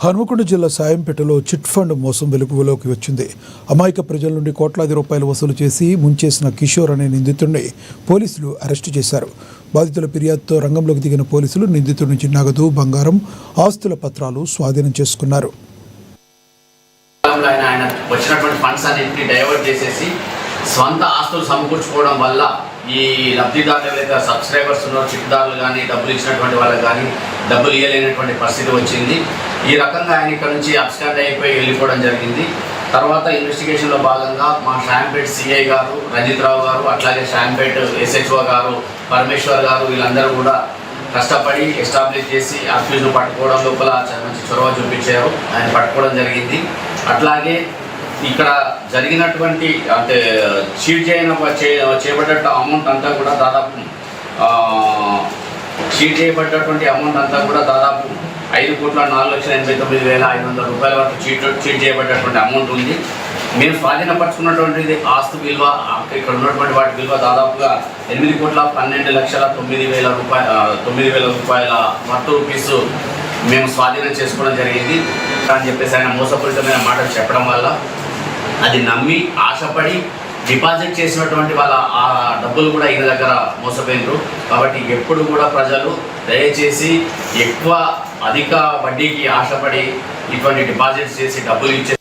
హనుమకొండ జిల్లా సాయంపేటలో chit fund మోసం వెలుగులోకి వచ్చింది. అమాయక ప్రజల నుండి కోట్లాది రూపాయలు వసూలు చేసి ముంచేసిన కిషోర్ అనే నిందితుడిని పోలీసులు అరెస్టు చేశారు. బాధితుల ఫిర్యాదుతో రంగంలోకి దిగిన పోలీసులు నిందితుడి నుంచి నగదు, బంగారం, ఆస్తుల పత్రాలు స్వాధీనం చేసుకున్నారు. ఆయన వచ్చినటువంటి ఫండ్స్ అన్నింటినీ డైవర్ట్ చేసేసి స్వంత ఆస్తులు సమకూర్చుకోవడం వల్ల ఈ లబ్ధిదారులు ఏదైతే సబ్స్క్రైబర్స్ ఉన్నారో చిట్దారులు కానీ డబ్బులు ఇచ్చినటువంటి వాళ్ళకి కానీ డబ్బులు ఇవ్వలేనటువంటి పరిస్థితి వచ్చింది. ఈ రకంగా ఆయన ఇక్కడ నుంచి అబ్స్కాండ్ అయిపోయి వెళ్ళిపోవడం జరిగింది. తర్వాత ఇన్వెస్టిగేషన్లో భాగంగా మా షాంపేట్ సిఐ గారు, రంజిత్ రావు గారు, అట్లాగే షాంపేట్ ఎస్హెచ్ఓ గారు, పరమేశ్వర్ గారు వీళ్ళందరూ కూడా కష్టపడి ఎస్టాబ్లిష్ చేసి అక్యూజ్ను పట్టుకోవడం లోపల మంచి చొరవ చూపించారు. ఆయన పట్టుకోవడం జరిగింది. అట్లాగే ఇక్కడ జరిగినటువంటి అంటే చీట్ చేయబడ్డ అమౌంట్ అంతా కూడా దాదాపు చీట్ చేయబడ్డటువంటి అమౌంట్ అంతా కూడా దాదాపు 5,04,89,500 రూపాయల వరకు చీట్ చేయబడ్డటువంటి అమౌంట్ ఉంది. మేము స్వాధీనపరుచుకున్నటువంటిది ఆస్తు విలువ ఇక్కడ ఉన్నటువంటి వాటి విలువ దాదాపుగా 8,12,9,000 రూపాయల వర్త్ రూపీస్ మేము స్వాధీనం చేసుకోవడం జరిగింది అని చెప్పేసి ఆయన మోసపూరితమైన మాటలు చెప్పడం వల్ల అది నమ్మి ఆశపడి డిపాజిట్ చేసినటువంటి వాళ్ళ ఆ డబ్బులు కూడా ఈయన దగ్గర మోసపోయినారు. కాబట్టి ఎప్పుడు కూడా ప్రజలు దయచేసి అధిక వడ్డీకి ఆశపడి ఇటువంటి డిపాజిట్స్ చేసి డబ్బులు ఇచ్చే